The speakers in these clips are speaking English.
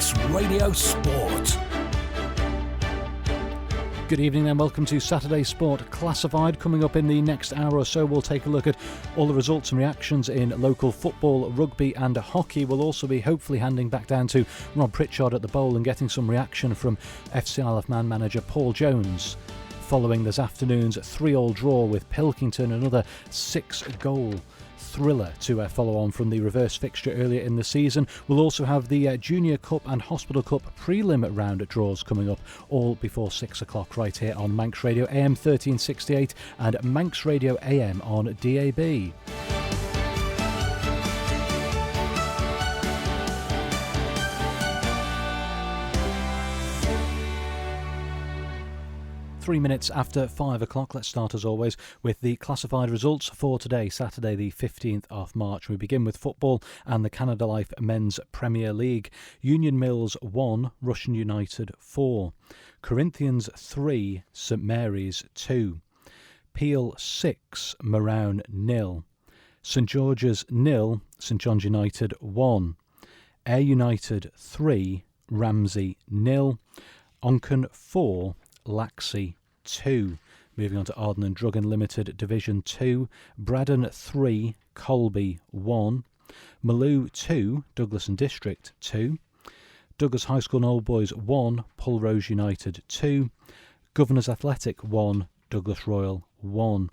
Manx Radio Sport. Good evening and welcome to Saturday Sport Classified. Coming up in the next hour or so, we'll take a look at all the results and reactions in local football, rugby and hockey. We'll also be hopefully handing back down to Rob Pritchard at the Bowl and getting some reaction from FC Isle of Man manager Paul Jones following this afternoon's 3-3 draw with Pilkington, another 6-goal thriller to follow on from the reverse fixture earlier in the season. We'll also have the Junior Cup and Hospital Cup prelim round draws coming up, all before 6 o'clock right here on Manx Radio AM 1368 and Manx Radio AM on DAB. Three minutes after 5 o'clock, let's start as always with the classified results for today, Saturday the 15th of March. We begin with football and the Canada Life Men's Premier League. Union Mills 1, Russian United 4. Corinthians 3, St Mary's 2. Peel 6, Marown 0. St George's 0, St John's United 1. Ayr United 3, Ramsey 0. Onchan 4, Laxey 2. Moving on to Arden and Druggan Limited Division 2. Braddon 3, Colby 1. Maloo 2, Douglas and District 2. Douglas High School and Old Boys 1, Pulrose United 2. Governors Athletic 1, Douglas Royal 1.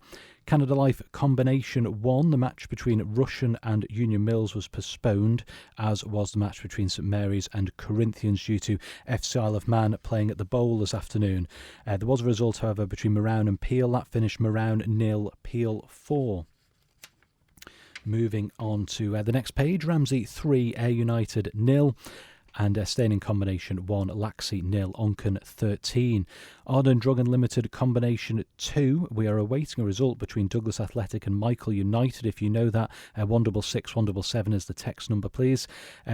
Canada Life Combination 1, the match between Russian and Union Mills was postponed, as was the match between St Mary's and Corinthians due to FC Isle of Man playing at the Bowl this afternoon. There was a result, however, between Marown and Peel. That finished Marown 0, Peel 4. Moving on to the next page, Ramsey 3, Ayr United 0. And staying in Combination 1, Laxey 0, Onchan 13. Arden Druggan Limited Combination 2, we are awaiting a result between Douglas Athletic and Michael United. If you know that, 166 177 is the text number, please.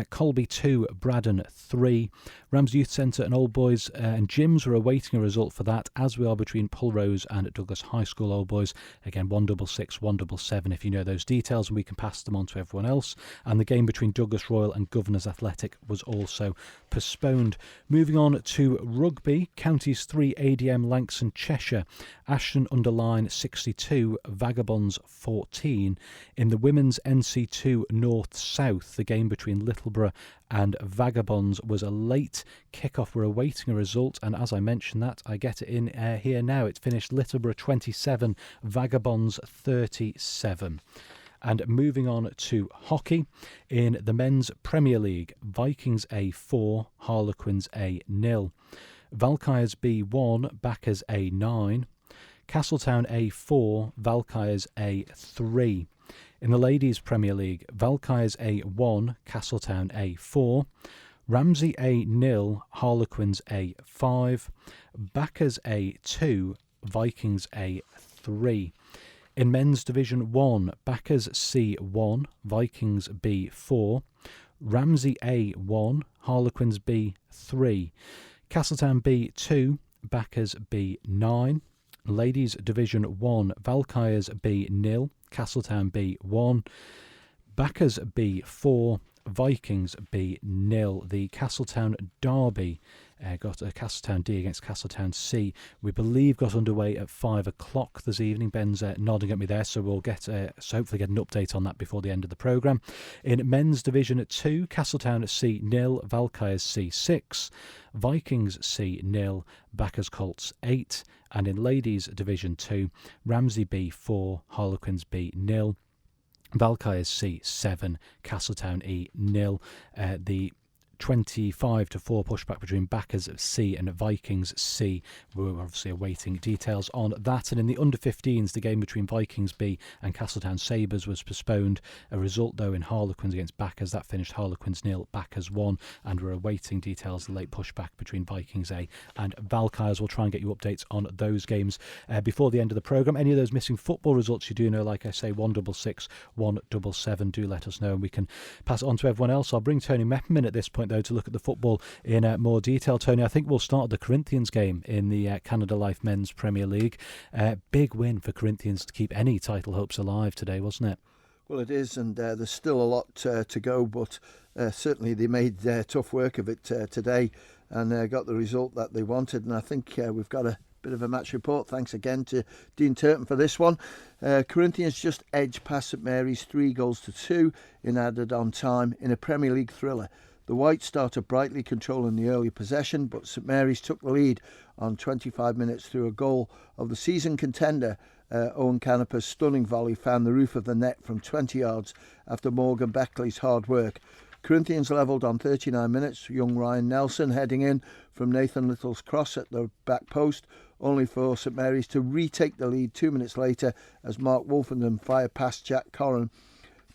Colby 2, Braddon 3. Ramsey Youth Centre and Old Boys and Gyms, we're awaiting a result for that, as we are between Pulrose and Douglas High School Old Boys. Again, 166 177 if you know those details, and we can pass them on to everyone else. And the game between Douglas Royal and Governors Athletic was also postponed. Moving on to rugby, Counties 3, ADM Lancs and Cheshire, Ashton Underline 62, Vagabonds 14. In the women's NC2 North-South, the game between Littleborough and Vagabonds was a late kick-off. We're awaiting a result, and as I mentioned that, I get it in here now. It's finished Littleborough 27, Vagabonds 37. And moving on to hockey, in the Men's Premier League, Vikings A4, Harlequins A0. Valkyries B1, Backers A9. Castletown A4, Valkyries A3. In the Ladies Premier League, Valkyries A1, Castletown A4. Ramsey A0, Harlequins A5. Backers A2, Vikings A3. In Men's Division 1, Backers C1, Vikings B4, Ramsey A1, Harlequins B3, Castletown B2, Backers B9, Ladies Division 1, Valkyries B0, Castletown B1, Backers B4, Vikings B0. The Castletown Derby got a Castletown D against Castletown C. We believe got underway at 5 o'clock this evening. Ben's nodding at me there, so we'll get hopefully get an update on that before the end of the programme. In Men's Division 2, Castletown C 0, Valkyries C 6, Vikings C 0, Backers Colts 8, and in Ladies Division 2, Ramsey B 4, Harlequins B 0. Valkyries C 7, Castletown E 0. The 25-4 pushback between Backers C and Vikings C. We're obviously awaiting details on that. And in the under-15s, the game between Vikings B and Castletown Sabres was postponed. A result, though, in Harlequins against Backers, that finished Harlequins 0, Backers 1. And we're awaiting details of the late pushback between Vikings A and Valkyries. We'll try and get you updates on those games before the end of the programme. Any of those missing football results you do know, like I say, 166 177, do let us know, and we can pass it on to everyone else. I'll bring Tony Mepham in at this point, though, to look at the football in more detail. Tony, I think we'll start the Corinthians game in the Canada Life Men's Premier League. Big win for Corinthians to keep any title hopes alive today, wasn't it? Well, it is, and there's still a lot to go, but certainly they made tough work of it today and got the result that they wanted. And I think we've got a bit of a match report. Thanks again to Dean Turton for this one. Corinthians just edged past St Mary's 3-2 in added on time in a Premier League thriller. The Whites started brightly, controlling the early possession, but St Mary's took the lead on 25 minutes through a goal of the season contender. Owen Canoper's stunning volley found the roof of the net from 20 yards after Morgan Beckley's hard work. Corinthians levelled on 39 minutes, young Ryan Nelson heading in from Nathan Little's cross at the back post, only for St Mary's to retake the lead 2 minutes later as Mark Wolfenden fired past Jack Corran,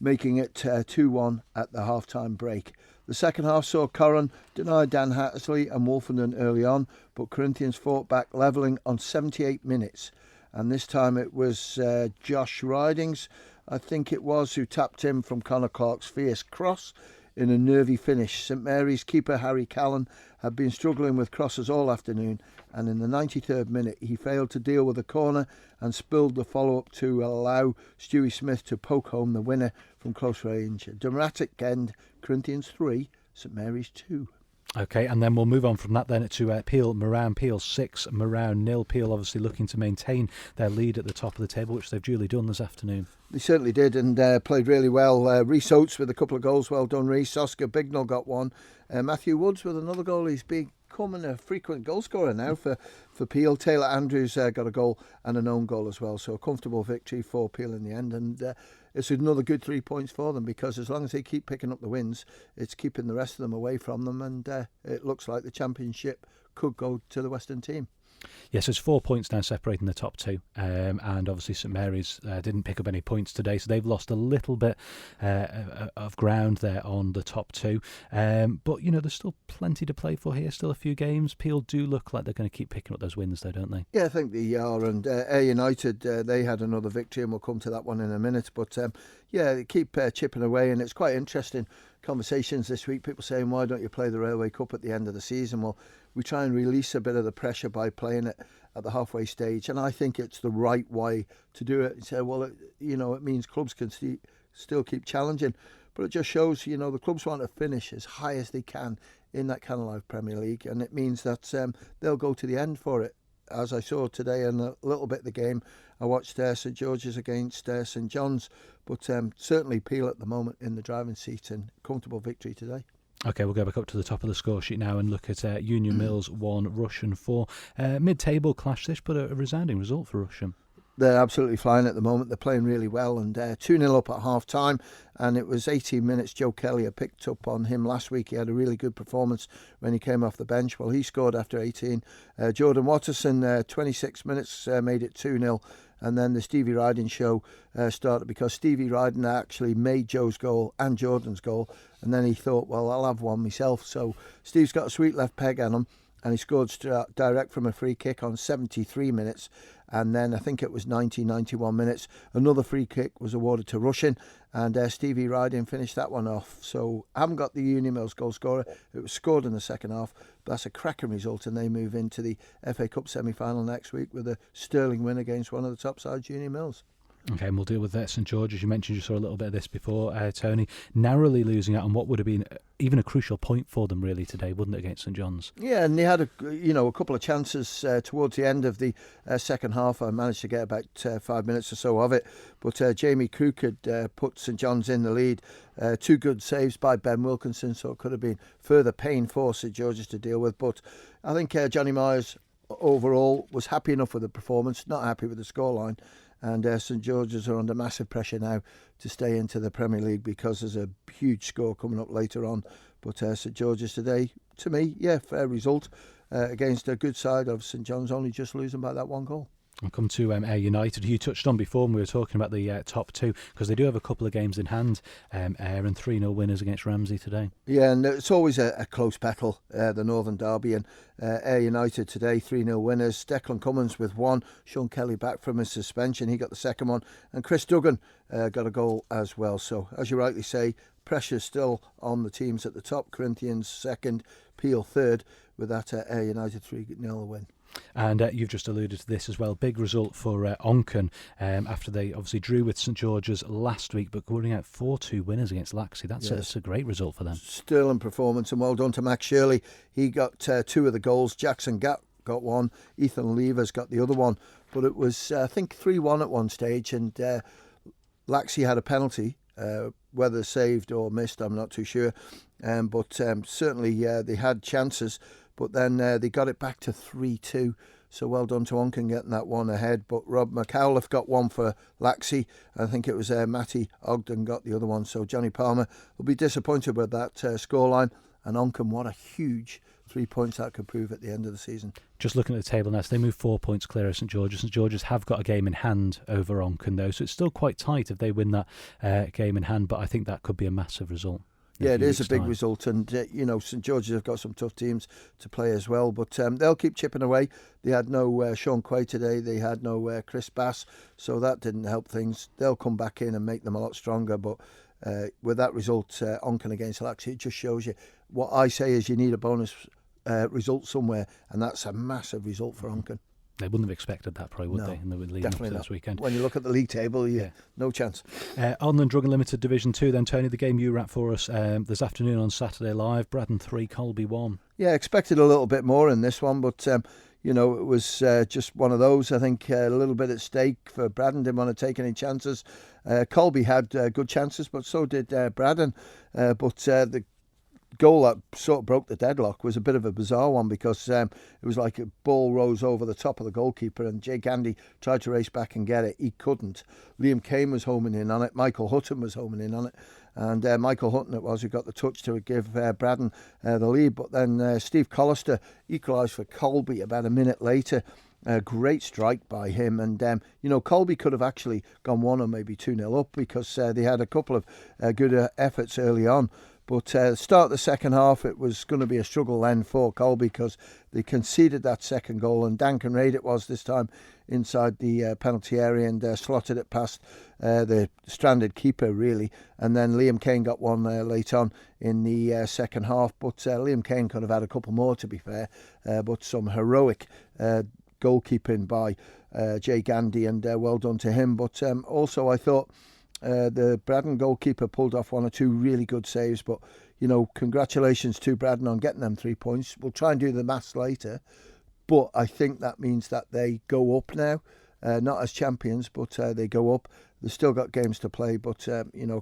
making it 2-1 at the half-time break. The second half saw Corran deny Dan Hattersley and Wolfenden early on, but Corinthians fought back, levelling on 78 minutes. And this time it was Josh Ridings, I think it was, who tapped in from Connor Clark's fierce cross in a nervy finish. St Mary's keeper Harry Callan had been struggling with crosses all afternoon, and in the 93rd minute he failed to deal with the corner and spilled the follow-up to allow Stewie Smith to poke home the winner from close range. A dramatic end, Corinthians 3, St Mary's 2. Okay, and then we'll move on from that then to Peel, Moran. Peel 6, Moran 0. Peel obviously looking to maintain their lead at the top of the table, which they've duly done this afternoon. They certainly did, and played really well. Rhys Oates with a couple of goals, well done Rhys. Oscar Bignell got one. Matthew Woods with another goal. He's becoming a frequent goal scorer now for Peel. Taylor Andrews got a goal and an own goal as well, so a comfortable victory for Peel in the end, and it's another good 3 points for them, because as long as they keep picking up the wins, it's keeping the rest of them away from them, and it looks like the championship could go to the Western team. Yes, it's 4 points now separating the top two, and obviously St Mary's didn't pick up any points today, so they've lost a little bit of ground there on the top two, but you know, there's still plenty to play for here, still a few games. Peel do look like they're going to keep picking up those wins though, don't they? Yeah, I think they are, and Ayr United, they had another victory, and we'll come to that one in a minute, but yeah, they keep chipping away, and it's quite interesting conversations this week, people saying, why don't you play the Railway Cup at the end of the season? Well, we try and release a bit of the pressure by playing it at the halfway stage, and I think it's the right way to do it. You say, well, it means clubs can still keep challenging, but it just shows, the clubs want to finish as high as they can in that Canal Life Premier League, and it means that they'll go to the end for it. As I saw today in a little bit of the game, I watched St George's against St John's, but certainly Peel at the moment in the driving seat, and comfortable victory today. Okay, we'll go back up to the top of the score sheet now and look at Union Mills 1, Russian 4. Mid-table clash this, but a resounding result for Russian. They're absolutely flying at the moment. They're playing really well, and 2-0 up at half-time, and it was 18 minutes. Joe Kelly had picked up on him last week. He had a really good performance when he came off the bench. Well, he scored after 18. Jordan Watterson, 26 minutes, made it 2-0. And then the Stevie Riding show started, because Stevie Riding actually made Joe's goal and Jordan's goal. And then he thought, well, I'll have one myself. So Steve's got a sweet left peg on him, and he scored direct from a free kick on 73 minutes. And then I think it was 91 minutes. Another free kick was awarded to Russian, and Stevie Riding finished that one off. So I haven't got the Union Mills goal scorer. It was scored in the second half. But that's a cracking result, and they move into the FA Cup semi-final next week with a sterling win against one of the top sides, Union Mills. Okay, and we'll deal with St George's. You mentioned you saw a little bit of this before, Tony. Narrowly losing out on what would have been even a crucial point for them really today, wouldn't it, against St John's? Yeah, and they had a couple of chances towards the end of the second half. I managed to get about 5 minutes or so of it, but Jamie Cook had put St John's in the lead. 2 good saves by Ben Wilkinson, so it could have been further pain for St George's to deal with. But I think Johnny Myers overall was happy enough with the performance, not happy with the scoreline. And St George's are under massive pressure now to stay into the Premier League, because there's a huge score coming up later on. But St George's today, to me, fair result against a good side of St John's, only just losing by that one goal. I'll come to Ayr United, who you touched on before when we were talking about the top two, because they do have a couple of games in hand, Ayr, and 3-0 winners against Ramsey today. Yeah, and it's always a close battle, the Northern Derby, and Ayr United today, 3-0 winners. Declan Cummins with one, Sean Kelly back from his suspension, he got the second one, and Chris Duggan got a goal as well. So, as you rightly say, pressure's still on the teams at the top. Corinthians second, Peel third, with that Ayr United 3-0 win. And you've just alluded to this as well. Big result for Onchan after they obviously drew with St George's last week, but going out 4-2 winners against Laxey. That's a great result for them. Sterling performance, and well done to Max Shirley. He got 2 of the goals. Jackson got one. Ethan Levers got the other one. But it was, I think, 3-1 at one stage, and Laxey had a penalty. Whether saved or missed, I'm not too sure. But certainly they had chances. But then they got it back to 3-2. So well done to Onchan getting that one ahead. But Rob McAuliffe got one for Laxey. I think it was Matty Ogden got the other one. So Johnny Palmer will be disappointed with that scoreline. And Onchan, what a huge 3 points that could prove at the end of the season. Just looking at the table now, so they move 4 points clear of St George's. St George's have got a game in hand over Onchan though, so it's still quite tight if they win that game in hand, but I think that could be a massive result. Yeah, it is a big result, and St George's have got some tough teams to play as well, but they'll keep chipping away. They had no Sean Quay today, they had no Chris Bass, so that didn't help things. They'll come back in and make them a lot stronger, but with that result, Onchan against Laxey, it just shows you what I say is you need a bonus result somewhere, and that's a massive result for Onchan. They wouldn't have expected that, probably, would they? In the leading up to this weekend. When you look at the league table, no chance. On Drug and Limited Division 2, then, Tony, the game you wrap for us this afternoon on Saturday Live. Braddon 3, Colby 1. Yeah, expected a little bit more in this one, but it was just one of those. I think a little bit at stake for Braddon. Didn't want to take any chances. Colby had good chances, but so did Braddon. But the goal that sort of broke the deadlock was a bit of a bizarre one, because it was like a ball rose over the top of the goalkeeper and Jake Andy tried to race back and get it. He couldn't. Liam Kane was homing in on it. Michael Hutton was homing in on it. And Michael Hutton it was who got the touch to give Braddon the lead. But then Steve Collister equalised for Colby about a minute later. A great strike by him. And, Colby could have actually gone 1 or maybe 2-0 up, because they had a couple of good efforts early on. But start of the second half, it was going to be a struggle then for Colby, because they conceded that second goal, and Dan Kinraid it was this time inside the penalty area, and slotted it past the stranded keeper, really. And then Liam Kane got one late on in the second half, but Liam Kane could have had a couple more, to be fair. But some heroic goalkeeping by Jay Gandy, and well done to him. But also I thought the Braddon goalkeeper pulled off 1 or 2 really good saves, but congratulations to Braddon on getting them 3 points. We'll try and do the maths later, but I think that means that they go up now, not as champions, but they go up. They've still got games to play, but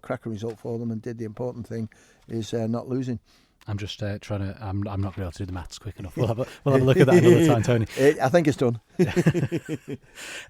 cracking result for them, and did the important thing is not losing. I'm just trying to. I'm not going to be able to do the maths quick enough. We'll have a look at that another time, Tony. I think it's done.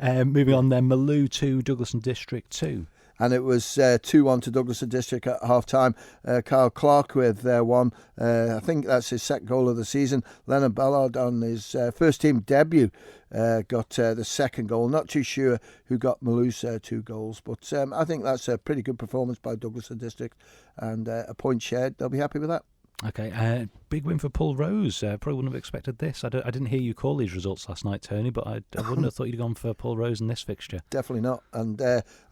Moving on then, Maloo 2, Douglas and District 2. And it was 2-1 to Douglas and District at half-time. Kyle Clark with one. I think that's his second goal of the season. Leonard Ballard on his first-team debut got the second goal. Not too sure who got Maloo's 2 goals, but I think that's a pretty good performance by Douglas and District, and a point shared. They'll be happy with that. Okay, big win for Paul Rose. Probably wouldn't have expected this. I didn't hear you call these results last night, Tony, but I wouldn't have thought you'd gone for Paul Rose in this fixture. Definitely not, and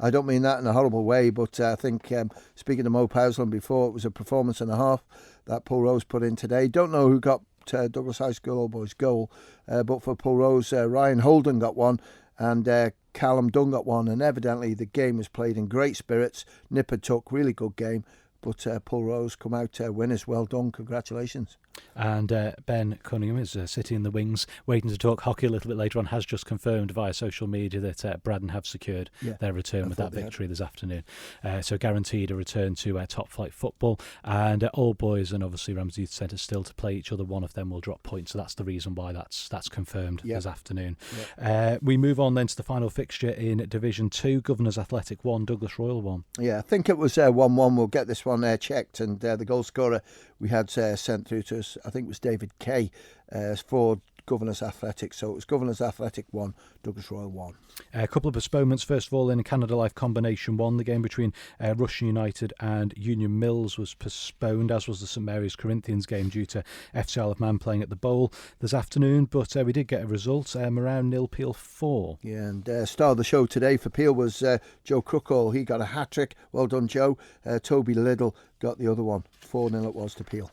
I don't mean that in a horrible way, but I think, speaking to Mo Powsland before, it was a performance and a half that Paul Rose put in today. Don't know who got Douglas High School Boys goal, but for Paul Rose, Ryan Holden got one, and Callum Dunn got one, and evidently the game was played in great spirits. Nipper took, really good game. But Paul Rose come out winners. Well done, congratulations. And Ben Cunningham is sitting in the wings, waiting to talk hockey a little bit later on, has just confirmed via social media that Braddon have secured their return with that victory this afternoon. So guaranteed a return to top flight football. And all boys and obviously Ramsey Youth Centre still to play each other. One of them will drop points, so that's the reason why that's confirmed this afternoon. We move on then to the final fixture in Division 2. Governors Athletic 1, Douglas Royal 1. Yeah, I think it was 1-1. We'll get this one checked, and the goal scorer we had sent through to us, I think it was David Kay, for Governors Athletic. So it was Governors Athletic 1, Douglas Royal 1. A couple of postponements. First of all, in Canada Life Combination 1, the game between Russian United and Union Mills was postponed, as was the St Mary's Corinthians game due to FC Isle of Man playing at the Bowl this afternoon. But we did get a result. Moran 0, Peel 4. Yeah, and star of the show today for Peel was Joe Crookall. He got a hat-trick. Well done, Joe. Toby Liddle got the other one. 4-0 it was to Peel.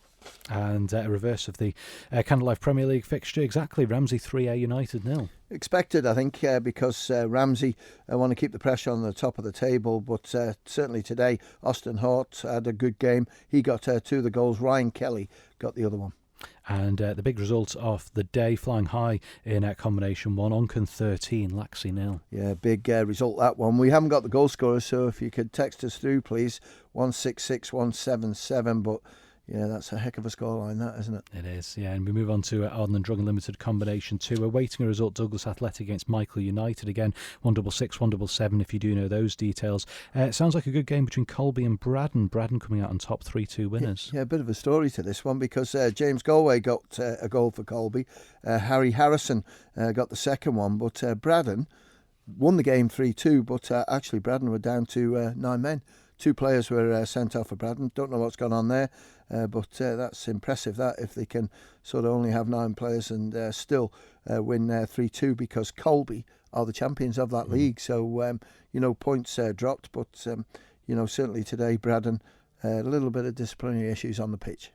And a reverse of the Candlelife Premier League fixture, exactly. Ramsey 3, United 0. Expected, I think, because Ramsey want to keep the pressure on the top of the table, but certainly today Austin Hart had a good game. He got 2 of the goals. Ryan Kelly got the other one. And the big results of the day, flying high in Combination 1, Onchan 13, Laxey 0. Yeah, big result that one. We haven't got the goal scorers, so if you could text us through, please, 166177, but yeah, that's a heck of a scoreline, that, isn't it? It is, yeah. And we move on to Arden and Druggen Limited Combination 2. We're waiting a result, Douglas Athletic against Michael United. Again, 166, 177, if you do know those details. It sounds like a good game between Colby and Braddon. Braddon coming out on top, 3-2 winners. Yeah, a bit of a story to this one, because James Galway got a goal for Colby. Harry Harrison got the second one, but Braddon won the game 3-2, but actually Braddon were down to 9 men. 2 players were sent off for Braddon. Don't know what's gone on there, but that's impressive, that, if they can sort of only have 9 players and still win 3-2, because Colby are the champions of that league. So, points dropped, but, certainly today Braddon, a little bit of disciplinary issues on the pitch.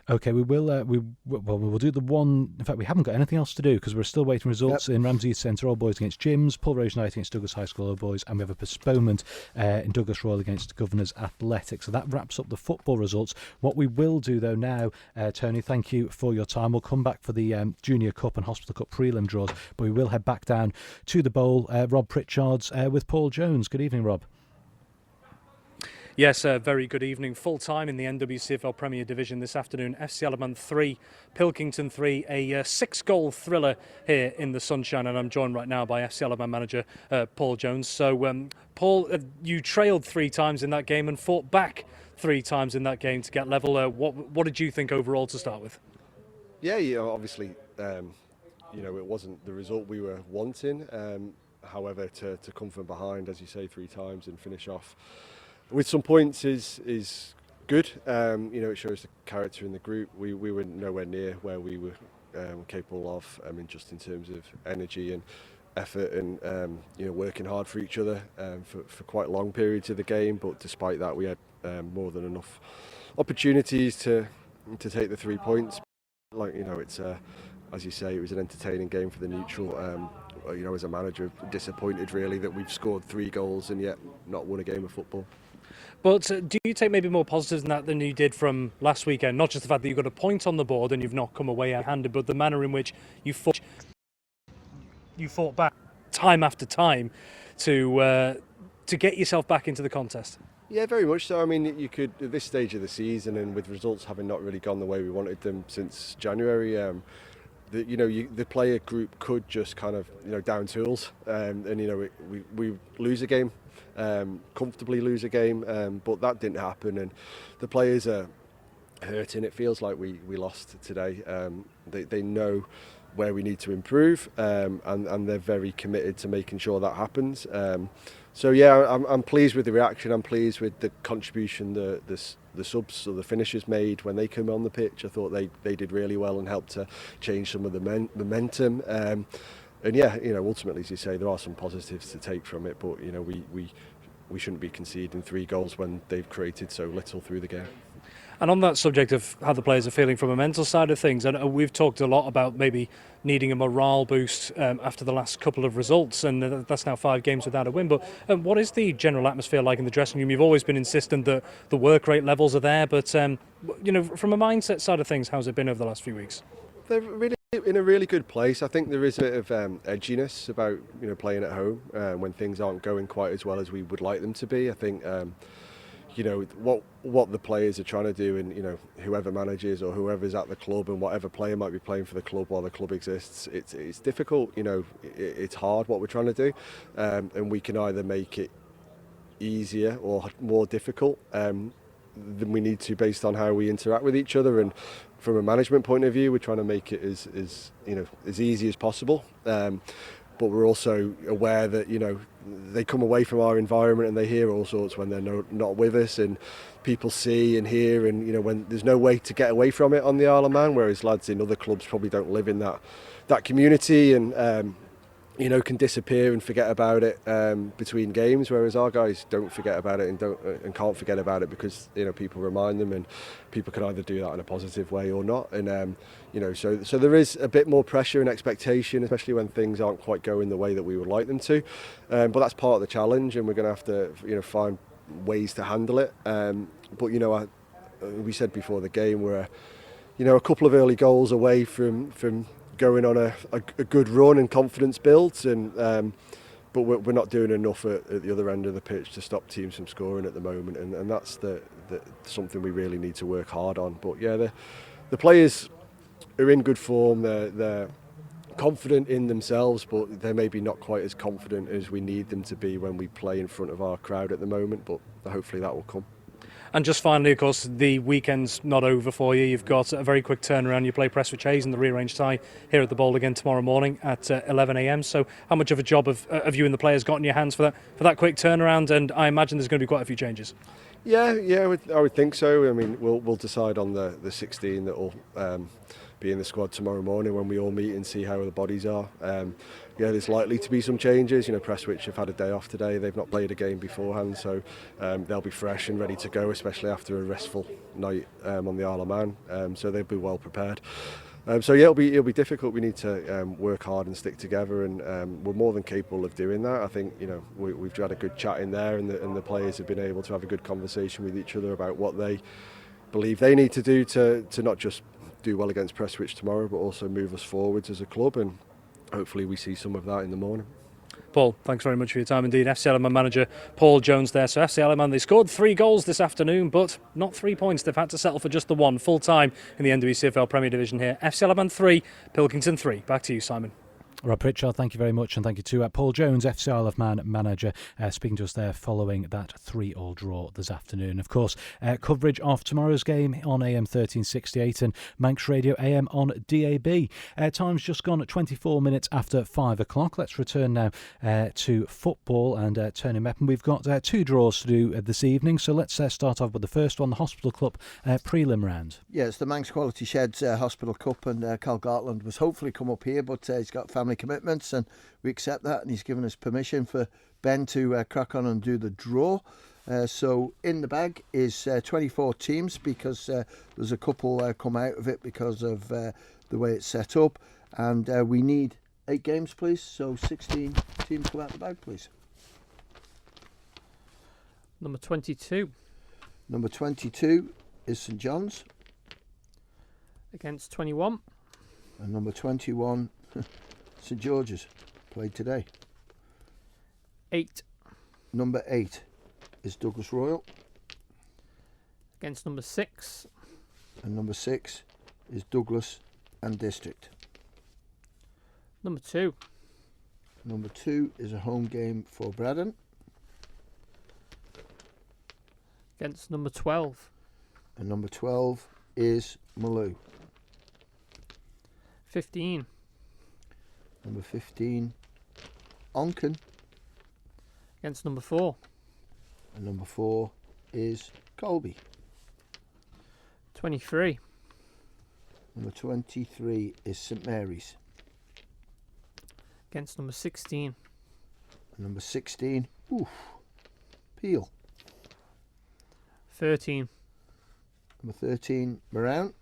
Okay, we will do the one. In fact, we haven't got anything else to do because we're still waiting results in Ramsey Centre Old Boys against Gyms, Pulrose United against Douglas High School Old Boys, and we have a postponement in Douglas Royal against Governors Athletic. So that wraps up the football results. What we will do though now, Tony, thank you for your time. We'll come back for the Junior Cup and Hospital Cup prelim draws, but we will head back down to the bowl. Rob Pritchard's with Paul Jones. Good evening, Rob. Yes, very good evening. Full time in the NWCFL Premier Division this afternoon. FC Alaban 3, Pilkington 3, a 6-goal thriller here in the sunshine, and I'm joined right now by FC Alaban manager Paul Jones. So, Paul, you trailed 3 times in that game and fought back 3 times in that game to get level. What did you think overall to start with? Yeah, obviously, it wasn't the result we were wanting. However, to come from behind, as you say, 3 times and finish off with some points is good. It shows the character in the group. We were nowhere near where we were capable of. Just in terms of energy and effort and working hard for each other for quite long periods of the game. But despite that, we had more than enough opportunities to take the 3 points. It's as you say, it was an entertaining game for the neutral. As a manager, disappointed really that we've scored 3 goals and yet not won a game of football. But do you take maybe more positives than you did from last weekend? Not just the fact that you got a point on the board and you've not come away handed, but the manner in which you fought back time after time to get yourself back into the contest. Yeah, very much so. You could, at this stage of the season and with results having not really gone the way we wanted them since January, the player group could just kind of down tools, we lose a game, comfortably lose a game, but that didn't happen, and the players are hurting. It feels like we lost today. They know where we need to improve, and they're very committed to making sure that happens. So yeah, I'm pleased with the reaction. I'm pleased with the contribution the subs or the finishers made when they came on the pitch. I thought they did really well and helped to change some of the momentum. And yeah, ultimately, as you say, there are some positives to take from it. But we shouldn't be conceding 3 goals when they've created so little through the game. And on that subject of how the players are feeling from a mental side of things, and we've talked a lot about maybe needing a morale boost after the last couple of results, and that's now 5 games without a win. But what is the general atmosphere like in the dressing room? You've always been insistent that the work rate levels are there, but from a mindset side of things, how's it been over the last few weeks? They're really in a really good place. I think there is a bit of edginess about playing at home when things aren't going quite as well as we would like them to be. I think what the players are trying to do, and whoever manages or whoever's at the club and whatever player might be playing for the club while the club exists, it's difficult. It's hard what we're trying to do, and we can either make it easier or more difficult than we need to based on how we interact with each other. And from a management point of view, we're trying to make it as easy as possible. But we're also aware that they come away from our environment and they hear all sorts when they're not with us, and people see and hear, and when there's no way to get away from it on the Isle of Man, whereas lads in other clubs probably don't live in that community, and can disappear and forget about it between games, whereas our guys don't forget about it and can't forget about it because people remind them, and people can either do that in a positive way or not. And so there is a bit more pressure and expectation, especially when things aren't quite going the way that we would like them to. But that's part of the challenge, and we're going to have to find ways to handle it. But we said before the game we're a couple of early goals away from going on a good run and confidence builds, and but we're not doing enough at the other end of the pitch to stop teams from scoring at the moment, and that's the something we really need to work hard on. But yeah, the players are in good form. They're confident in themselves, but they're maybe not quite as confident as we need them to be when we play in front of our crowd at the moment, but hopefully that will come. And just finally, of course, the weekend's not over for you. You've got a very quick turnaround. You play Prestwich Hayes in the rearranged tie here at the Bowl again tomorrow morning at 11 a.m. So how much of a job have you and the players got in your hands for that quick turnaround? And I imagine there's going to be quite a few changes. Yeah, I would think so. I mean, we'll decide on the 16 that will be in the squad tomorrow morning when we all meet and see how the bodies are. There's likely to be some changes. Prestwich have had a day off today. They've not played a game beforehand, so they'll be fresh and ready to go, especially after a restful night on the Isle of Man. So they'll be well prepared. It'll be difficult. We need to work hard and stick together, and we're more than capable of doing that. I think we've had a good chat in there, and the players have been able to have a good conversation with each other about what they believe they need to do to not just do well against Prestwich tomorrow, but also move us forwards as a club, and hopefully we see some of that in the morning. Paul, thanks very much for your time indeed. FC Isle of Man manager Paul Jones there. So FC Isle of Man, they scored 3 goals this afternoon, but not 3 points. They've had to settle for just the one, full time in the NWCFL Premier Division here. FC Isle of Man 3, Pilkington 3. Back to you, Simon. Rob Pritchard, thank you very much, and thank you to Paul Jones, FC Isle of Man manager, speaking to us there following that 3-3 draw this afternoon. Of course, coverage of tomorrow's game on AM 1368 and Manx Radio AM on DAB. Time's just gone at 24 minutes after 5 o'clock. Let's return now to football and turn in Mepham. We've got 2 draws to do this evening, so let's start off with the first one, the Hospital Cup prelim round. Yeah, it's the Manx Quality Sheds Hospital Cup, and Carl Gartland was hopefully come up here, but he's got family commitments, and we accept that, and he's given us permission for Ben to crack on and do the draw. So in the bag is 24 teams, because there's a couple come out of it because of the way it's set up, and we need 8 games, please. So 16 teams come out the bag, please. Number 22. Number 22 is St John's against 21. And number 21 St George's, played today. 8. Number 8 is Douglas Royal against number 6. And number 6 is Douglas and District. Number 2. Number 2 is a home game for Braddon against number 12. And number 12 is Maloo. 15. Number 15, Onken. Against number 4. And number 4 is Colby. 23. Number 23 is St Mary's. Against number 16. And number 16, Peel. 13. Number 13, Moran.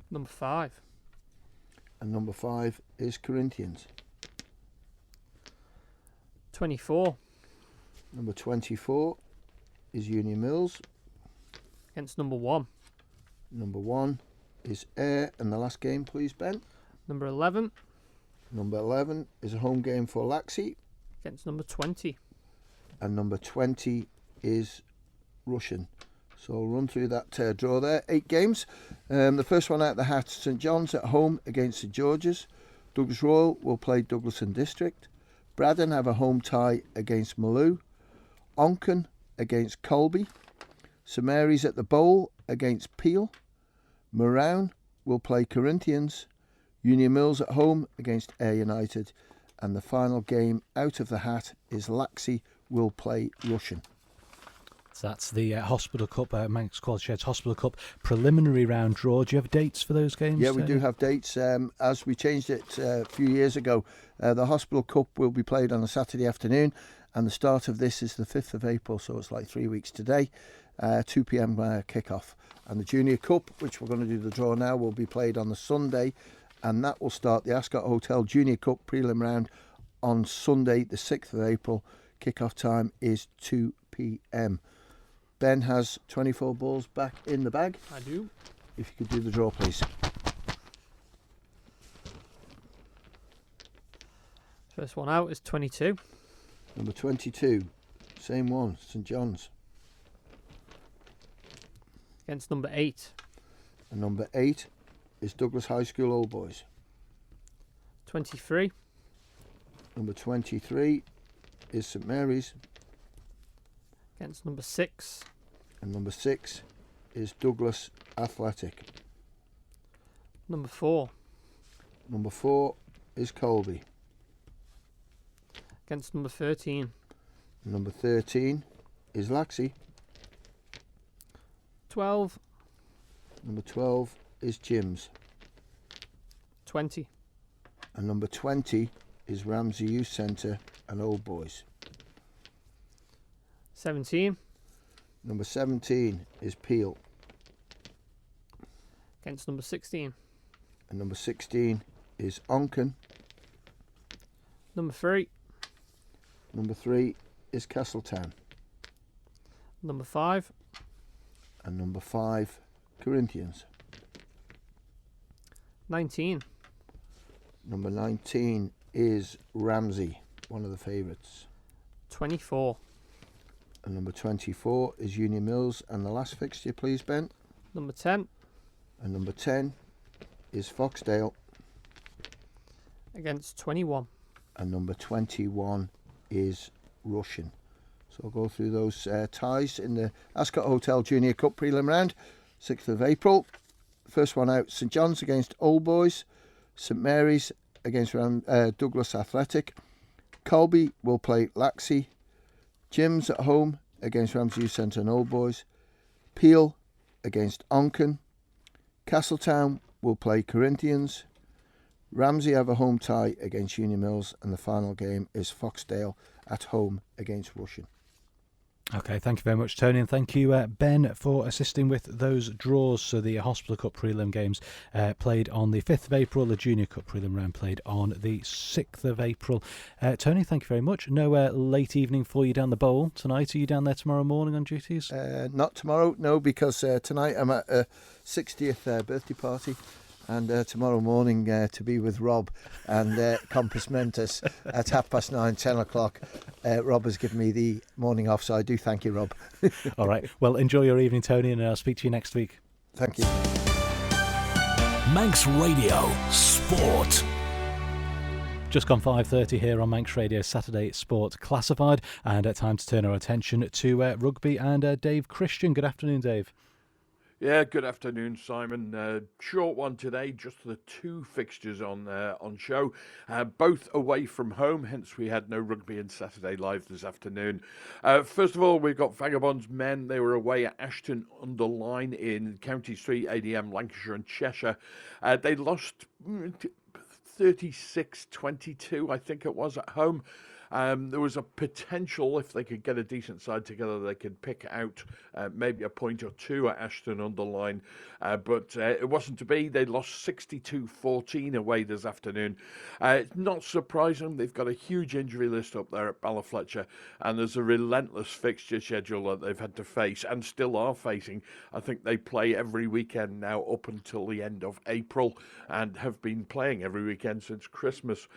Number 5. And number 5 is Corinthians. 24. Number 24 is Union Mills. Against number 1. Number 1 is Ayr. And the last game, please, Ben. Number 11. Number 11 is a home game for Laxey. Against number 20. And number 20 is Russian. So I'll run through that draw there. 8 games. The first one out of the hat, St John's at home against St George's. Douglas Royal will play Douglas and District. Braddon have a home tie against Maloo. Onken against Colby. St Mary's at the Bowl against Peel. Moran will play Corinthians. Union Mills at home against Ayr United. And the final game out of the hat is Laxey will play Russian. So that's the Hospital Cup, Manx Quad Sheds Hospital Cup preliminary round draw. Do you have dates for those games? Yeah, we do have dates. As we changed it a few years ago, the Hospital Cup will be played on a Saturday afternoon, and the start of this is the 5th of April, so it's like 3 weeks today, 2 p.m. Kick-off. And the Junior Cup, which we're going to do the draw now, will be played on the Sunday, and that will start the Ascot Hotel Junior Cup prelim round on Sunday, the 6th of April. Kick-off time is 2 p.m. Ben has 24 balls back in the bag. I do. If you could do the draw, please. First one out is 22. Number 22, same one, St John's. Against number 8. And number 8 is Douglas High School Old Boys. 23. Number 23 is St Mary's. Against number 6. And number 6 is Douglas Athletic. Number 4. Number 4 is Colby. Against number 13. Number 13 is Laxey. 12. Number 12 is Jim's. 20. And number 20 is Ramsey Youth Centre and Old Boys. 17. Number 17 is Peel. Against number 16. And number 16 is Onken. Number 3. Number 3 is Castletown. Number 5. And number 5, Corinthians. 19. Number 19 is Ramsey, one of the favourites. 24. And number 24 is Union Mills. And the last fixture, please, Ben. Number 10. And number 10 is Foxdale. Against 21. And number 21 is Russian. So I'll go through those ties in the Ascot Hotel Junior Cup prelim round, 6th of April. First one out, St John's against Old Boys. St Mary's against Douglas Athletic. Colby will play Laxey. Jim's at home against Ramsey Youth Centre and Old Boys. Peel against Onken. Castletown will play Corinthians. Ramsey have a home tie against Union Mills, and the final game is Foxdale at home against Russian. Okay, thank you very much, Tony, and thank you, Ben, for assisting with those draws. So the Hospital Cup prelim games played on the 5th of April, the Junior Cup prelim round played on the 6th of April. Tony, thank you very much. No late evening for you down the bowl tonight. Are you down there tomorrow morning on duties? Not tomorrow, no, because tonight I'm at a 60th birthday party. And tomorrow morning to be with Rob and Compass Mentis at 9:30, 10 o'clock. Rob has given me the morning off, so I do thank you, Rob. All right. Well, enjoy your evening, Tony, and I'll speak to you next week. Thank you. Manx Radio Sport. Just gone 5:30 here on Manx Radio Saturday Sport Classified, and time to turn our attention to rugby and Dave Christian. Good afternoon, Dave. Yeah, good afternoon, Simon. Short one today, just the two fixtures on show, both away from home, hence we had no rugby and Saturday Live this afternoon. First of all, we've got Vagabonds men. They were away at Ashton-under-Lyne in County Street, ADM, Lancashire and Cheshire. They lost 36-22, I think it was, at home. There was a potential, if they could get a decent side together, they could pick out maybe a point or two at Ashton-under-Lyne, but it wasn't to be. They lost 62-14 away this afternoon. It's not surprising. They've got a huge injury list up there at Ballafletcher, and there's a relentless fixture schedule that they've had to face and still are facing. I think they play every weekend now up until the end of April and have been playing every weekend since Christmas.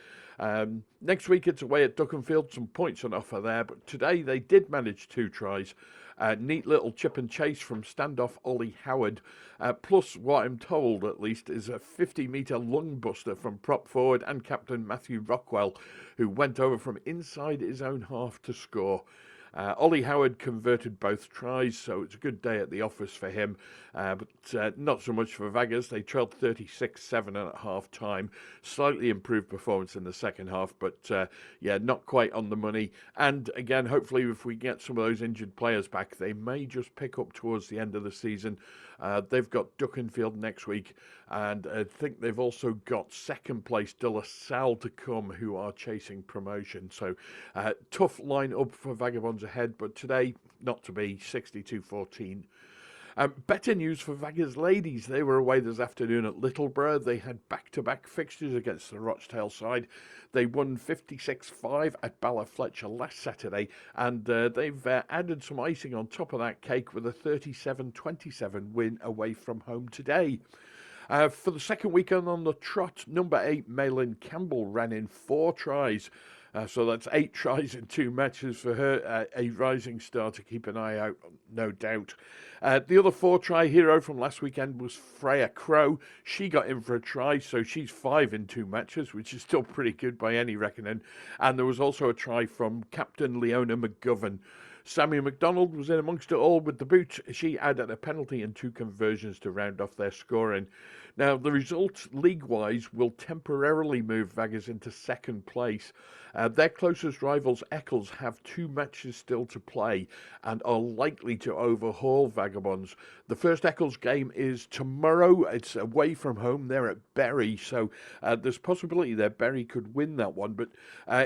Next week it's away at Duckenfield, some points on offer there, but today they did manage 2 tries. Neat little chip and chase from standoff Ollie Howard, plus what I'm told at least is a 50-metre lung buster from prop forward and captain Matthew Rockwell, who went over from inside his own half to score. Ollie Howard converted both tries, so it's a good day at the office for him, but not so much for Vaggers. They trailed 36-7 at half time. Slightly improved performance in the second half, but not quite on the money. And again, hopefully if we get some of those injured players back, they may just pick up towards the end of the season. They've got Duckenfield next week, and I think they've also got second place De La Salle to come, who are chasing promotion. So tough line up for Vagabonds ahead, but today not to be, 62-14. Better news for Vaggers ladies. They were away this afternoon at Littleborough. They had back-to-back fixtures against the Rochdale side. They won 56-5 at Ballafletcher last Saturday, and they've added some icing on top of that cake with a 37-27 win away from home today. For the second weekend on the trot, number 8 Malin Campbell ran in 4 tries. So that's 8 tries in 2 matches for her. A rising star to keep an eye out, no doubt. The other 4-try hero from last weekend was Freya Crow. She got in for a try, so she's 5 in 2 matches, which is still pretty good by any reckoning. And there was also a try from Captain Leona McGovern. Sammy MacDonald was in amongst it all with the boot. She added a penalty and 2 conversions to round off their scoring. Now, the result, league-wise, will temporarily move Vaggers into second place. Their closest rivals, Eccles, have 2 matches still to play and are likely to overhaul Vagabonds. The first Eccles game is tomorrow. It's away from home. They're at Bury, so there's possibility that Bury could win that one. But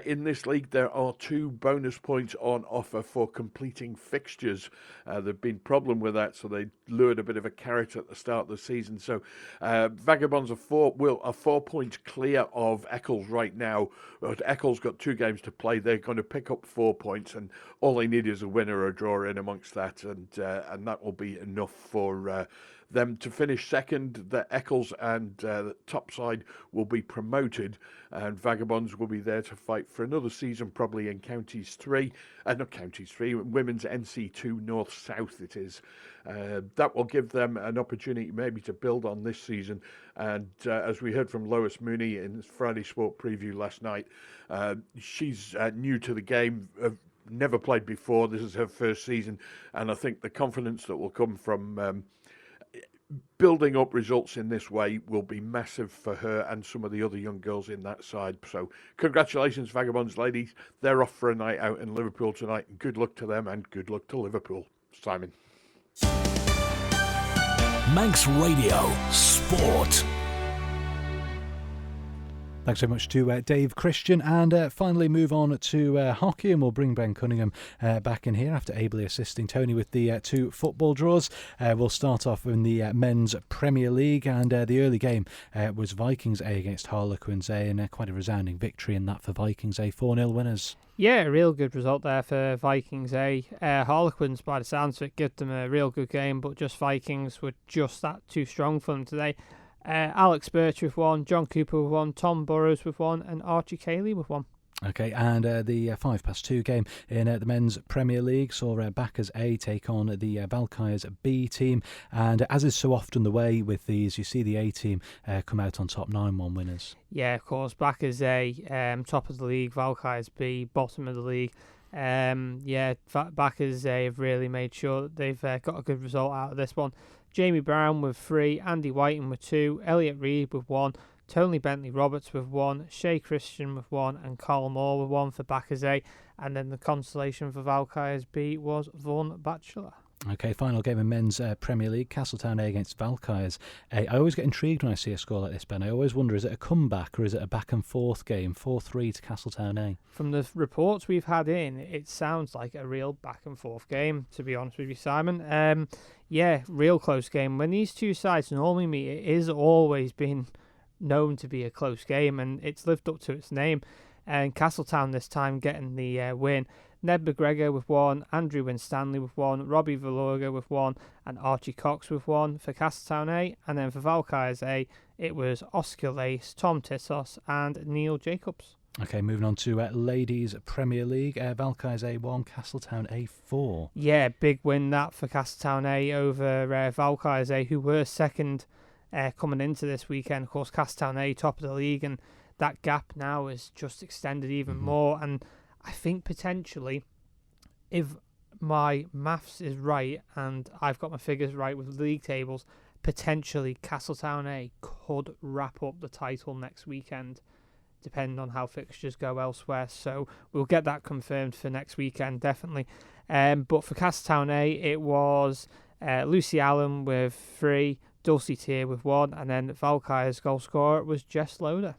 in this league, there are 2 bonus points on offer for completing fixtures. There've been problem with that, so they lured a bit of a carrot at the start of the season. So Vagabonds are 4 points clear of Eccles right now. But Eccles got 2 games to play. They're going to pick up 4 points, and all they need is a win or a draw in amongst that, and that will be enough for them to finish second. The Eccles and the top side will be promoted, and Vagabonds will be there to fight for another season, probably in Counties 3, not Counties 3, Women's NC2 North-South it is. That will give them an opportunity maybe to build on this season, and as we heard from Lois Mooney in Friday Sport Preview last night, she's new to the game, never played before. This is her first season, and I think the confidence that will come from building up results in this way will be massive for her and some of the other young girls in that side. So congratulations, Vagabonds ladies. They're off for a night out in Liverpool tonight, and good luck to them and good luck to Liverpool. Simon. Manx Radio Sport. Thanks so much to Dave Christian, and finally move on to hockey, and we'll bring Ben Cunningham back in here after ably assisting Tony with the 2 football draws. We'll start off in the Men's Premier League, and the early game was Vikings A against Harlequins A, and quite a resounding victory in that for Vikings A, 4-0 winners. Yeah, a real good result there for Vikings A. Harlequins, by the sounds of it, give them a real good game, but just Vikings were just that too strong for them today. Alex Birch with 1, John Cooper with 1, Tom Burrows with 1, and Archie Cayley with 1. Okay, and the 5-2 game in the Men's Premier League saw Backers A take on the Valkyries B team, and as is so often the way with these, you see the A team come out on top, 9-1 winners. Yeah, of course, Backers A, top of the league, Valkyries B, bottom of the league. Backers A have really made sure that they've got a good result out of this one. Jamie Brown with 3, Andy Whiting with 2, Elliot Reed with 1, Tony Bentley Roberts with 1, Shay Christian with 1, and Carl Moore with 1 for Backers A. And then the consolation for Valkyries B was Vaughan Batchelor. Okay, final game in Men's Premier League, Castletown A against Valkyries A. I always get intrigued when I see a score like this, Ben. I always wonder, is it a comeback or is it a back and forth game? 4-3 to Castletown A. From the reports we've had in, it sounds like a real back and forth game, to be honest with you, Simon. Real close game. When these two sides normally meet, it is always been known to be a close game, and it's lived up to its name. And Castletown this time getting the win. Ned McGregor with 1, Andrew Winstanley with 1, Robbie Valoga with 1, and Archie Cox with 1 for Castletown A. And then for Valkyries A, it was Oscar Lace, Tom Tissos, and Neil Jacobs. Okay, moving on to Ladies Premier League, Valkyries A1, Castletown A4. Yeah, big win that for Castletown A over Valkyries A, who were second coming into this weekend. Of course, Castletown A top of the league, and that gap now is just extended even more. And I think potentially, if my maths is right and I've got my figures right with league tables, potentially Castletown A could wrap up the title next weekend, depending on how fixtures go elsewhere. So we'll get that confirmed for next weekend, definitely. But for Castletown A, it was Lucy Allen with 3, Dulcie Tier with 1, and then Valkyre's goal scorer was Jess Loader.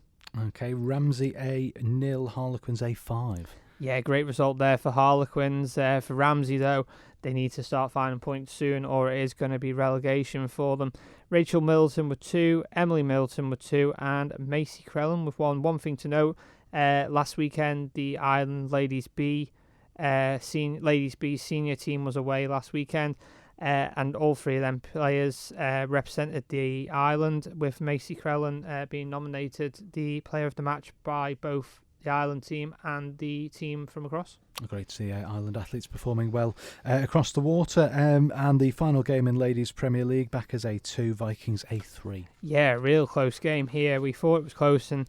Okay, Ramsey A 0, Harlequins A 5. Yeah, great result there for Harlequins. For Ramsey, though, they need to start finding points soon, or it is going to be relegation for them. Rachel Middleton with 2, Emily Middleton with 2, and Macy Crellin with 1. One thing to note, last weekend, the Ireland Ladies B senior team was away last weekend, and all 3 of them players represented the island, with Macy Crellin being nominated the player of the match by both the Ireland team and the team from across. Great to see Ireland athletes performing well across the water. And the final game in Ladies Premier League, Backers A2, Vikings A3. Yeah, real close game here. We thought it was close, and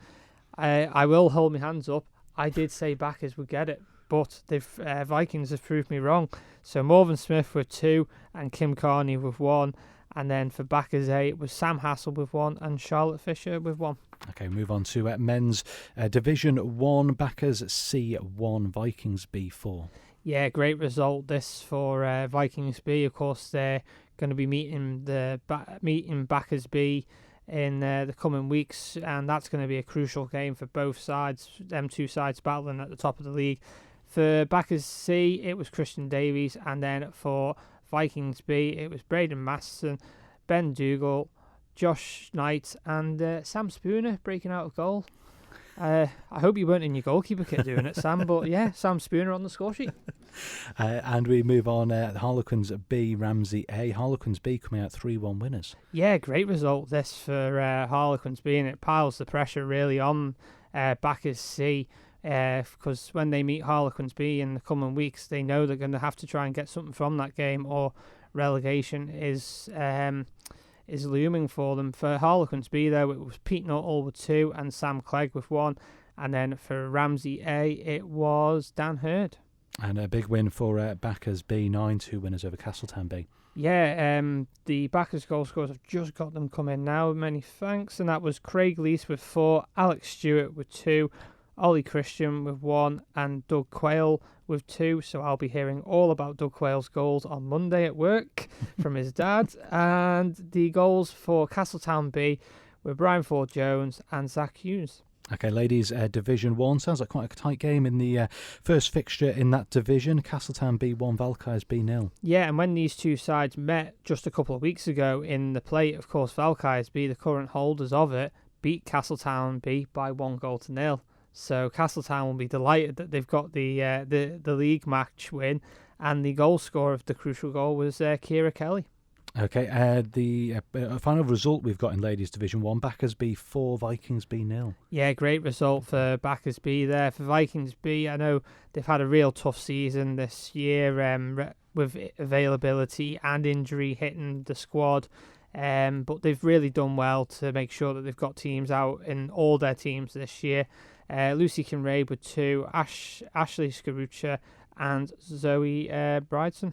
I will hold my hands up. I did say Backers would get it, but the Vikings have proved me wrong. So Morven Smith with 2 and Kim Carney with 1. And then for Backers A, it was Sam Hassel with 1 and Charlotte Fisher with 1. Okay, move on to men's Division 1, Backers C1, Vikings B4. Yeah, great result this for Vikings B. Of course, they're going to be meeting Backers B in the coming weeks, and that's going to be a crucial game for both sides, them 2 sides battling at the top of the league. For Backers C, it was Christian Davies, and then for Vikings B, it was Braden Masterson, Ben Dougal, Josh Knight, and Sam Spooner breaking out of goal. I hope you weren't in your goalkeeper kit doing it, Sam, but yeah, Sam Spooner on the score sheet. And we move on, Harlequins B, Ramsey A. Harlequins B coming out 3-1 winners. Yeah, great result this for Harlequins B, and it piles the pressure really on Backers C, because when they meet Harlequins B in the coming weeks, they know they're going to have to try and get something from that game, or relegation is looming for them. For Harlequins B, though, it was Pete Nuttall with 2 and Sam Clegg with 1. And then for Ramsey A, it was Dan Hurd. And a big win for Backers B, 9-2 winners over Castletown B. Yeah, the Backers goal scorers have just got them coming now. Many thanks. And that was Craig Lees with 4, Alex Stewart with 2, Ollie Christian with 1, and Doug Quayle with 2. So I'll be hearing all about Doug Quayle's goals on Monday at work from his dad. And the goals for Castletown B were Brian Ford Jones and Zach Hughes. Okay, ladies, Division 1. Sounds like quite a tight game in the first fixture in that division. Castletown B1, Valkyries B0. Yeah, and when these 2 sides met just a couple of weeks ago in the plate, of course, Valkyries B, the current holders of it, beat Castletown B by 1-0. So Castletown will be delighted that they've got the league match win, and the goal scorer of the crucial goal was Kira Kelly. Okay, the final result we've got in Ladies Division 1, Backers B4, Vikings B0. Yeah, great result for Backers B there. For Vikings B, I know they've had a real tough season this year with availability and injury hitting the squad. But they've really done well to make sure that they've got teams out in all their teams this year. Lucy Kinraid with 2, Ashley Scaruccia and Zoe Bridson.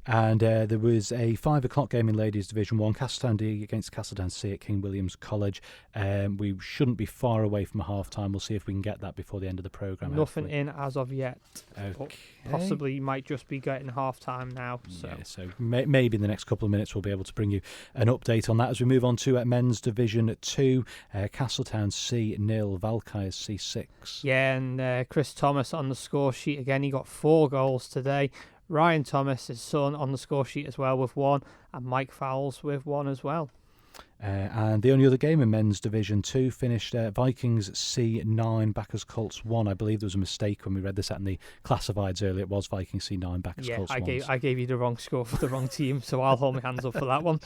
And there was a 5 o'clock game in Ladies Division 1, Castletown D against Castletown C at King William's College. We shouldn't be far away from a half-time. We'll see if we can get that before the end of the programme. Nothing in as of yet. Okay. But possibly might just be getting half-time now. So, yeah, so maybe in the next couple of minutes we'll be able to bring you an update on that as we move on to Men's Division 2, Castletown C 0, Valkyries C 6. Yeah, and Chris Thomas on the score sheet again. He got 4 goals today. Ryan Thomas, his son, on the score sheet as well with 1, and Mike Fowles with 1 as well. And the only other game in Men's Division 2 finished Vikings C9, Backers Colts 1. I believe there was a mistake when we read this out in the classifieds earlier. It was Vikings C9, Backers Colts 1. I gave you the wrong score for the wrong team, so I'll hold my hands up for that one.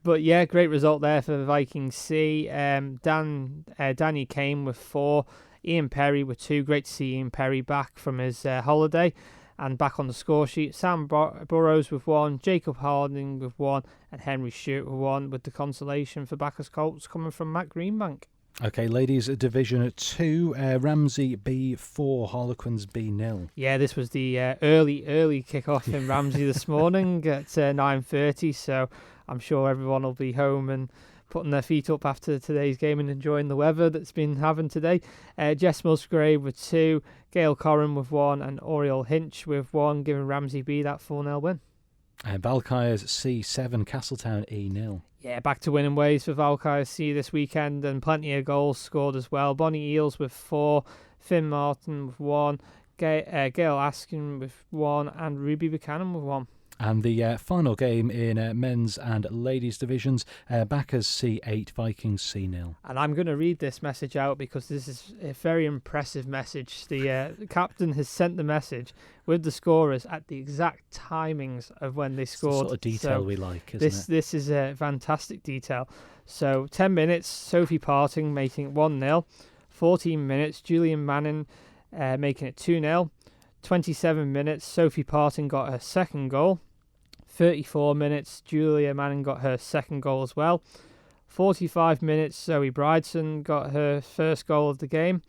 But yeah, great result there for Vikings C. Danny Kane with 4, Ian Perry with 2. Great to see Ian Perry back from his holiday and back on the score sheet. Sam Burrows with 1, Jacob Harding with 1, and Henry Stewart with 1, with the consolation for Backers Colts coming from Matt Greenbank. Okay, ladies, Division 2, Ramsey B4, Harlequins B0. Yeah, this was the early kick-off in Ramsey this morning at 9:30, so I'm sure everyone will be home and putting their feet up after today's game and enjoying the weather that's been having today. Jess Musgrave with 2, Gail Corrin with 1, and Oriel Hinch with 1, giving Ramsey B that 4-0 win. Valkyries C7, Castletown E0. Yeah, back to winning ways for Valkyries C this weekend, and plenty of goals scored as well. Bonnie Eels with 4, Finn Martin with 1, Gail Askin with 1, and Ruby Buchanan with 1. And the final game in men's and ladies divisions, Backers C8, Vikings C0. And I'm going to read this message out because this is a very impressive message. The captain has sent the message with the scorers at the exact timings of when they scored. It's the sort of detail we like, isn't it? This is a fantastic detail. So 10 minutes, Sophie Parting making it 1-0. 14 minutes, Julian Manning making it 2-0. 27 minutes, Sophie Parting got her second goal. 34 minutes, Julia Manning got her second goal as well. 45 minutes, Zoe Bridson got her first goal of the game.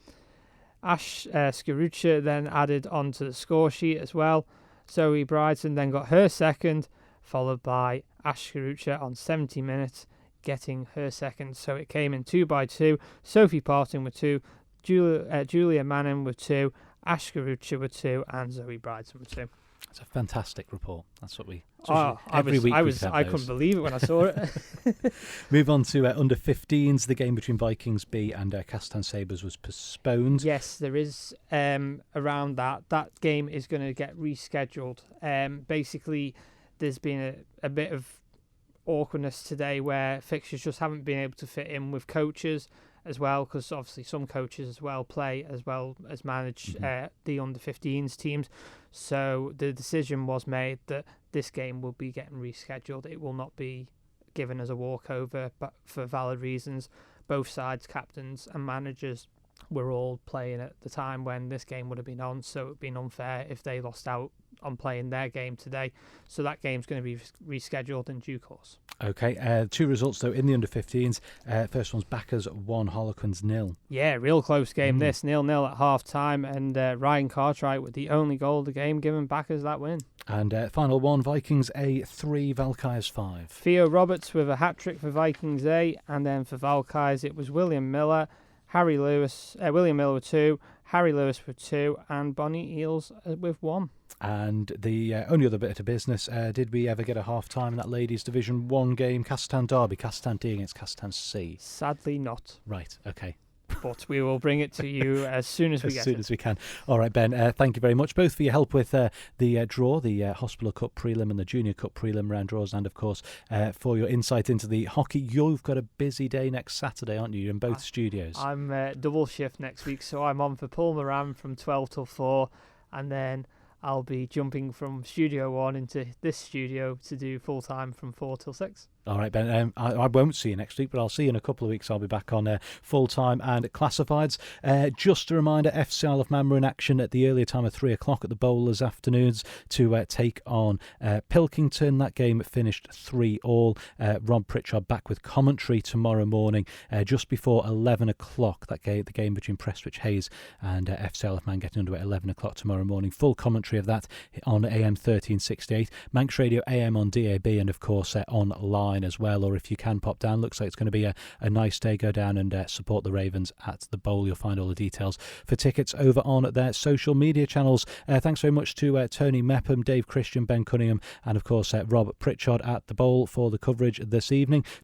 Ash Skarucha then added onto the score sheet as well. Zoe Bridson then got her second, followed by Ash Skarucha on 70 minutes, getting her second. So it came in 2-2. Sophie Parting with 2, Julia Manning with 2, Ash Skarucha with 2, and Zoe Bridson with 2. It's a fantastic report. That's what we. I couldn't believe it when I saw it. Move on to under 15s. The game between Vikings B and Castan Sabres was postponed. Yes, there is around that. That game is going to get rescheduled. Basically, there's been a bit of awkwardness today where fixtures just haven't been able to fit in with coaches as well, because obviously some coaches as well play as well as manage the under 15s teams. So the decision was made that this game will be getting rescheduled. It will not be given as a walkover, but for valid reasons. Both sides, captains and managers, were all playing at the time when this game would have been on, so it would have been unfair if they lost out on playing their game today. So that game's going to be rescheduled in due course. Okay, 2 results though in the under 15s. First one's Backers 1, Harlequins 0. Yeah, real close game this, 0-0 at half time, and Ryan Cartwright with the only goal of the game, giving Backers that win. And final one, Vikings A 3, Valkyries 5. Theo Roberts with a hat-trick for Vikings A, and then for Valkyries it was William Miller, William Miller with 2, Harry Lewis with 2, and Bonnie Eels with 1. And the only other bit of business, did we ever get a half-time in that ladies' Division 1 game? Castan Derby, Castan D against Castan C. Sadly not. Right, okay. But we will bring it to you as soon as we get it. As soon as we can. All right, Ben, thank you very much, both for your help with the draw, the Hospital Cup prelim and the Junior Cup prelim round draws, and, of course, for your insight into the hockey. You've got a busy day next Saturday, aren't you? You're in both studios. I'm double shift next week, so I'm on for Paul Moran from 12 till 4, and then I'll be jumping from Studio 1 into this studio to do full-time from 4 till 6. All right, Ben, I won't see you next week, but I'll see you in a couple of weeks. I'll be back on full-time and classifieds. Just a reminder, FC Isle of Man were in action at the earlier time of 3 o'clock at the Bowlers afternoons to take on Pilkington. That game finished 3-3. Rob Pritchard back with commentary tomorrow morning just before 11 o'clock. The game between Prestwich Hayes and FC Isle of Man getting underway at 11 o'clock tomorrow morning. Full commentary of that on AM 1368, Manx Radio AM on DAB, and of course online as well, or if you can pop down. Looks like it's going to be a nice day. Go down and support the Ravens at the Bowl. You'll find all the details for tickets over on their social media channels. Thanks very much to Tony Mepham, Dave Christian, Ben Cunningham, and of course Rob Pritchard at the Bowl for the coverage this evening.